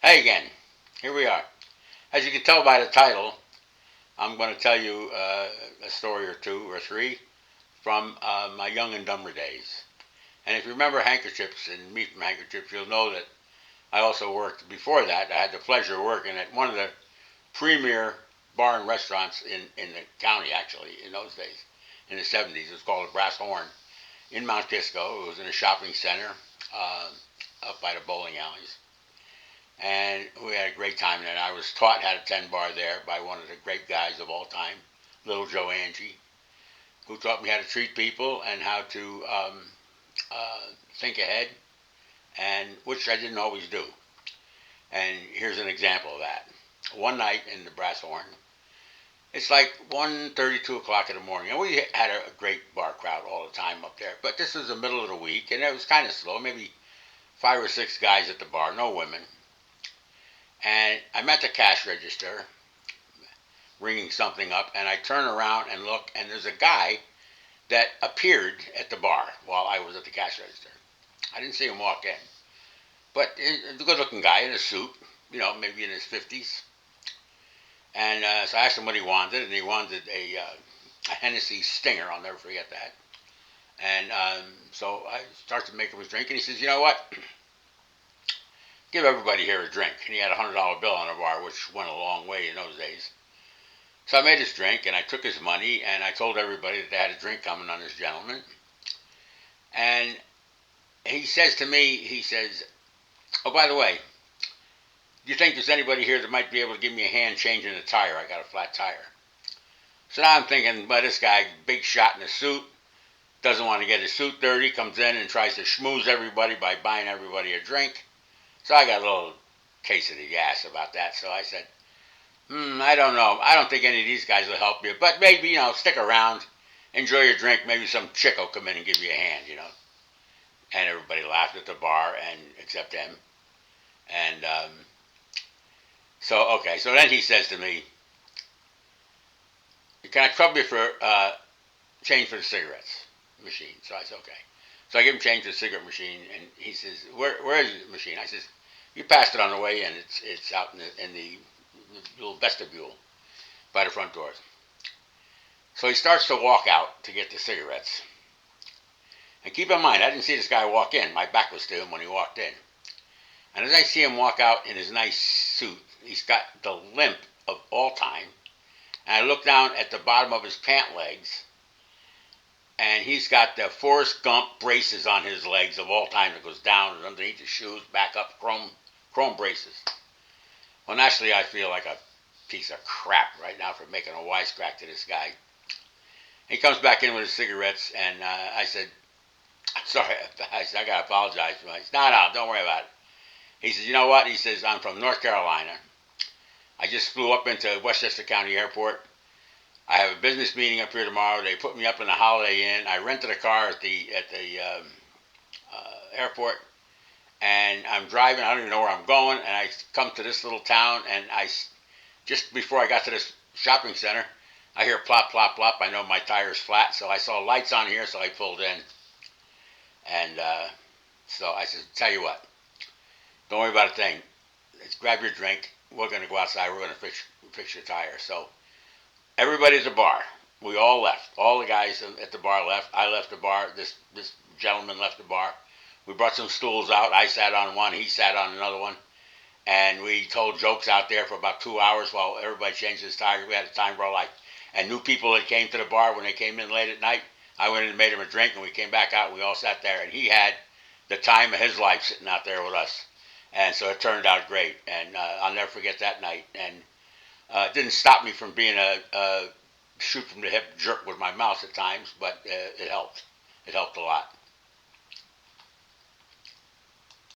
Hey again, here we are. As you can tell by the title, I'm going to tell you a story or two or three from my young and dumber days. And if you remember handkerchiefs and meat from handkerchiefs, you'll know that I also worked before that. I had the pleasure of working at one of the premier bar and restaurants in the county, actually, in those days, in the 70s. It was called the Brass Horn in Mount Kisco. It was in a shopping center uh, up by the bowling alleys. And we had a great time there. I was taught how to tend bar there by one of the great guys of all time, Little Joe Angie, who taught me how to treat people and how to think ahead, and which I didn't always do. And here's an example of that. One night in the Brass Horn, it's like 1:30, 2 o'clock in the morning, and we had a great bar crowd all the time up there. But this was the middle of the week, and it was kind of slow. Maybe five or six guys at the bar, no women. And I'm at the cash register, ringing something up, and I turn around and look, and there's a guy that appeared at the bar while I was at the cash register. I didn't see him walk in, but a good-looking guy in a suit, maybe in his 50s. And so I asked him what he wanted, and he wanted a Hennessy Stinger. I'll never forget that. And so I start to make him his drink, and he says, "You know what? Give everybody here a drink." And he had $100 bill on the bar, which went a long way in those days. So I made his drink, and I took his money, and I told everybody that they had a drink coming on this gentleman. And he says to me, he says, "Oh, by the way, do you think there's anybody here that might be able to give me a hand changing the tire? I got a flat tire." So now I'm thinking, well, this guy, big shot in a suit, doesn't want to get his suit dirty, comes in and tries to schmooze everybody by buying everybody a drink. So I got a little case of the gas about that. So I said, I don't know. I don't think any of these guys will help you, but maybe, stick around, enjoy your drink. Maybe some chick will come in and give you a hand. And everybody laughed at the bar, and except him. And okay. So then he says to me, "Can I trouble you for change for the cigarettes machine?" So I said, "Okay." So I give him change for the cigarette machine, and he says, "Where is the machine?" I says, "You passed it on the way in. It's out in the little vestibule by the front doors." So he starts to walk out to get the cigarettes. And keep in mind, I didn't see this guy walk in. My back was to him when he walked in. And as I see him walk out in his nice suit, he's got the limp of all time. And I look down at the bottom of his pant legs, and he's got the Forrest Gump braces on his legs of all time that goes down and underneath the shoes, back up, chrome braces. Well, naturally, I feel like a piece of crap right now for making a wisecrack to this guy. He comes back in with his cigarettes, and I said, "I'm sorry." I said, "I got to apologize." He said, "No, don't worry about it." He says, "You know what?" He says, "I'm from North Carolina. I just flew up into Westchester County Airport. I have a business meeting up here tomorrow. They put me up in the Holiday Inn. I rented a car at the airport, and I'm driving. I don't even know where I'm going. And I come to this little town, and just before I got to this shopping center, I hear plop, plop, plop. I know my tire's flat, so I saw lights on here, so I pulled in. And so I said, tell you what, don't worry about a thing. Let's grab your drink. We're going to go outside. We're going to fix your tire." So everybody at the bar, we all left. All the guys at the bar left. I left the bar. This gentleman left the bar. We brought some stools out. I sat on one. He sat on another one. And we told jokes out there for about 2 hours while everybody changed his tires. We had a time of our life. And new people that came to the bar when they came in late at night, I went in and made him a drink, and we came back out, and we all sat there, and he had the time of his life sitting out there with us. And so it turned out great, and I'll never forget that night. And it didn't stop me from being a shoot from the hip jerk with my mouth at times, but it helped. It helped a lot.